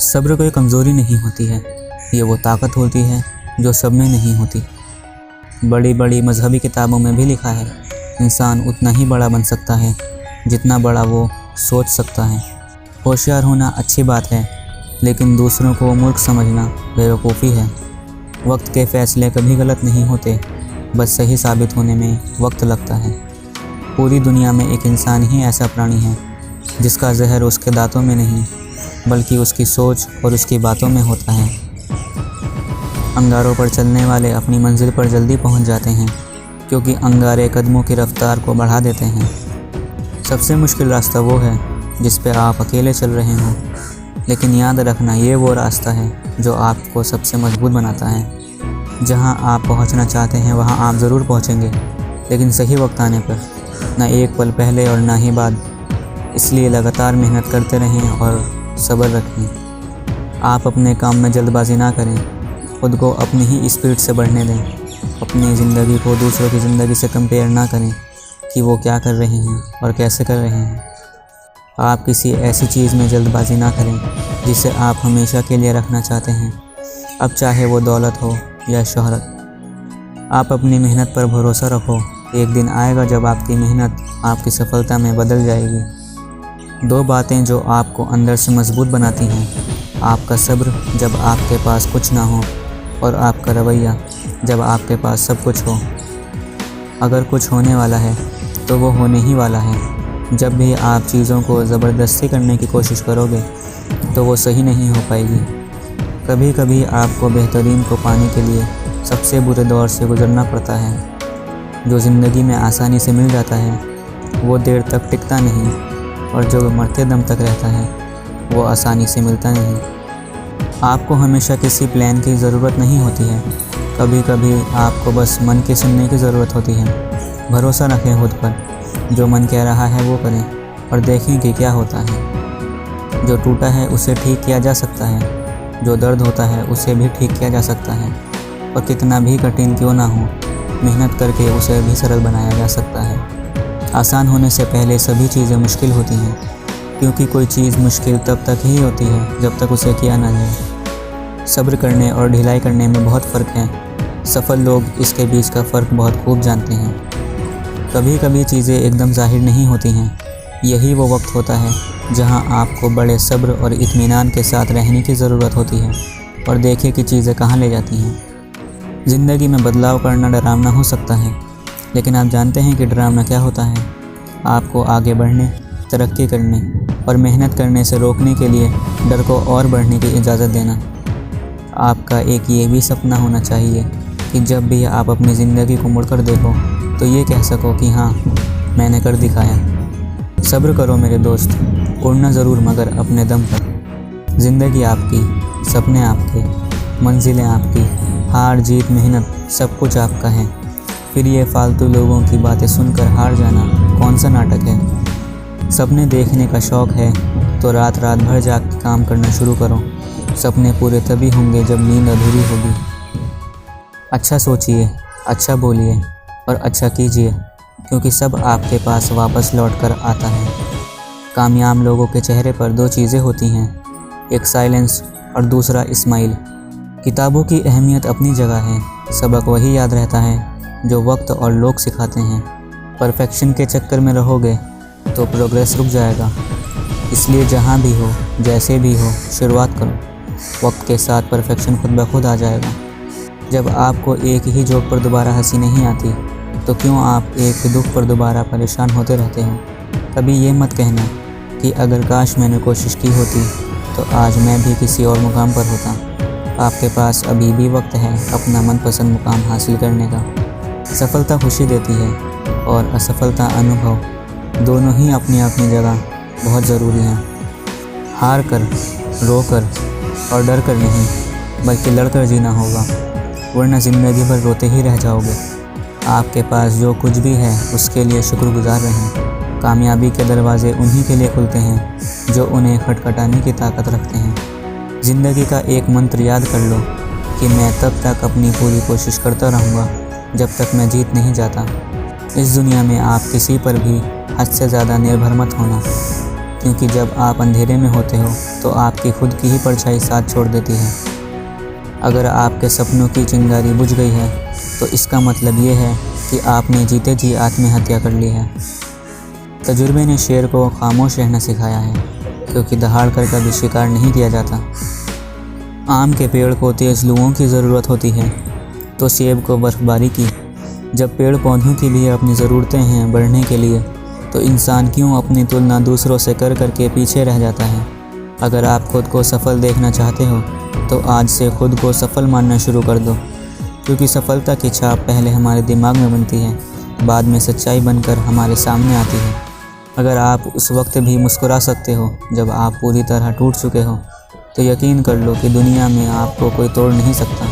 सब्र कोई कमज़ोरी नहीं होती है, ये वो ताकत होती है जो सब में नहीं होती। बड़ी बड़ी मजहबी किताबों में भी लिखा है, इंसान उतना ही बड़ा बन सकता है जितना बड़ा वो सोच सकता है। होशियार होना अच्छी बात है, लेकिन दूसरों को मूर्ख समझना बेवकूफ़ी है। वक्त के फ़ैसले कभी गलत नहीं होते, बस सही साबित होने में वक्त लगता है। पूरी दुनिया में एक इंसान ही ऐसा प्राणी है जिसका जहर उसके दांतों में नहीं, बल्कि उसकी सोच और उसकी बातों में होता है। अंगारों पर चलने वाले अपनी मंजिल पर जल्दी पहुंच जाते हैं, क्योंकि अंगारे कदमों की रफ्तार को बढ़ा देते हैं। सबसे मुश्किल रास्ता वो है जिस पे आप अकेले चल रहे हों, लेकिन याद रखना ये वो रास्ता है जो आपको सबसे मजबूत बनाता है। जहां आप पहुंचना चाहते हैं वहां आप ज़रूर पहुंचेंगे, लेकिन सही वक्त आने पर, ना एक पल पहले और ना ही बाद। इसलिए लगातार मेहनत करते रहें और सब्र रखें। आप अपने काम में जल्दबाजी ना करें, खुद को अपनी ही स्पीड से बढ़ने दें। अपनी ज़िंदगी को दूसरों की ज़िंदगी से कंपेयर ना करें कि वो क्या कर रहे हैं और कैसे कर रहे हैं। आप किसी ऐसी चीज़ में जल्दबाजी ना करें जिसे आप हमेशा के लिए रखना चाहते हैं, अब चाहे वो दौलत हो या शोहरत। आप अपनी मेहनत पर भरोसा रखो, एक दिन आएगा जब आपकी मेहनत आपकी सफलता में बदल जाएगी। दो बातें जो आपको अंदर से मजबूत बनाती हैं, आपका सब्र जब आपके पास कुछ ना हो, और आपका रवैया जब आपके पास सब कुछ हो। अगर कुछ होने वाला है तो वो होने ही वाला है। जब भी आप चीज़ों को ज़बरदस्ती करने की कोशिश करोगे तो वो सही नहीं हो पाएगी। कभी कभी आपको बेहतरीन को पाने के लिए सबसे बुरे दौर से गुजरना पड़ता है। जो ज़िंदगी में आसानी से मिल जाता है वो देर तक टिकता नहीं, और जो मरते दम तक रहता है वो आसानी से मिलता नहीं। आपको हमेशा किसी प्लान की ज़रूरत नहीं होती है, कभी कभी आपको बस मन के सुनने की ज़रूरत होती है। भरोसा रखें खुद पर, जो मन कह रहा है वो करें और देखें कि क्या होता है। जो टूटा है उसे ठीक किया जा सकता है, जो दर्द होता है उसे भी ठीक किया जा सकता है, और कितना भी कठिन क्यों ना हो, मेहनत करके उसे भी सरल बनाया जा सकता है। आसान होने से पहले सभी चीज़ें मुश्किल होती हैं, क्योंकि कोई चीज़ मुश्किल तब तक ही होती है जब तक उसे किया ना जाए। सब्र करने और ढिलाई करने में बहुत फ़र्क है। सफल लोग इसके बीच का फ़र्क बहुत खूब जानते हैं। कभी कभी चीज़ें एकदम ज़ाहिर नहीं होती हैं, यही वो वक्त होता है जहां आपको बड़े सब्र और इत्मीनान के साथ रहने की ज़रूरत होती है, और देखिए कि चीज़ें कहाँ ले जाती हैं। ज़िंदगी में बदलाव करना डरावना हो सकता है, लेकिन आप जानते हैं कि डरावना क्या होता है? आपको आगे बढ़ने, तरक्की करने और मेहनत करने से रोकने के लिए डर को और बढ़ने की इजाज़त देना। आपका एक ये भी सपना होना चाहिए कि जब भी आप अपनी ज़िंदगी को मुड़कर देखो तो ये कह सको कि हाँ, मैंने कर दिखाया। सब्र करो मेरे दोस्त, उड़ना ज़रूर मगर अपने दम पर। ज़िंदगी आपकी, सपने आपके, मंजिलें आपकी, हार जीत मेहनत सब कुछ आपका है। फिर ये फालतू लोगों की बातें सुनकर हार जाना कौन सा नाटक है? सपने देखने का शौक़ है तो रात रात भर जाग के काम करना शुरू करो। सपने पूरे तभी होंगे जब नींद अधूरी होगी। अच्छा सोचिए, अच्छा बोलिए और अच्छा कीजिए, क्योंकि सब आपके पास वापस लौट कर आता है। कामयाब लोगों के चेहरे पर दो चीज़ें होती हैं, एक साइलेंस और दूसरा स्माइल। किताबों की अहमियत अपनी जगह है, सबक वही याद रहता है जो वक्त और लोग सिखाते हैं। परफेक्शन के चक्कर में रहोगे तो प्रोग्रेस रुक जाएगा। इसलिए जहाँ भी हो, जैसे भी हो, शुरुआत करो। वक्त के साथ परफेक्शन खुद ब खुद आ जाएगा। जब आपको एक ही जोक पर दोबारा हंसी नहीं आती तो क्यों आप एक दुख पर दोबारा परेशान होते रहते हो? कभी ये मत कहना कि अगर काश मैंने कोशिश की होती तो आज मैं भी किसी और मुकाम पर होता। आपके पास अभी भी वक्त है अपना मनपसंद मुकाम हासिल करने का। सफलता खुशी देती है और असफलता अनुभव, दोनों ही अपनी अपनी जगह बहुत ज़रूरी हैं। हार कर, रो कर और डर कर नहीं, बल्कि लड़कर जीना होगा, वरना ज़िंदगी भर रोते ही रह जाओगे। आपके पास जो कुछ भी है उसके लिए शुक्रगुजार रहें। कामयाबी के दरवाज़े उन्हीं के लिए खुलते हैं जो उन्हें खटखटाने की ताकत रखते हैं। ज़िंदगी का एक मंत्र याद कर लो कि मैं तब तक अपनी पूरी कोशिश करता रहूँगा जब तक मैं जीत नहीं जाता। इस दुनिया में आप किसी पर भी हद से ज़्यादा निर्भर मत होना। क्योंकि जब आप अंधेरे में होते हो तो आपकी खुद की ही परछाई साथ छोड़ देती है। अगर आपके सपनों की चिंगारी बुझ गई है तो इसका मतलब ये है कि आपने जीते जी आत्महत्या कर ली है। तजुर्बे ने शेर को खामोश रहना सिखाया है, क्योंकि दहाड़ कर कभी शिकार नहीं किया जाता। आम के पेड़ को तेज़ लुओं की ज़रूरत होती है तो सेब को बर्फ़बारी की। जब पेड़ पौधों की भी अपनी ज़रूरतें हैं बढ़ने के लिए, तो इंसान क्यों अपनी तुलना दूसरों से कर करके पीछे रह जाता है। अगर आप खुद को सफल देखना चाहते हो तो आज से खुद को सफल मानना शुरू कर दो, क्योंकि सफलता की छाप पहले हमारे दिमाग में बनती है, बाद में सच्चाई बनकर हमारे सामने आती है। अगर आप उस वक्त भी मुस्कुरा सकते हो जब आप पूरी तरह टूट चुके हो, तो यकीन कर लो कि दुनिया में आपको कोई तोड़ नहीं सकता।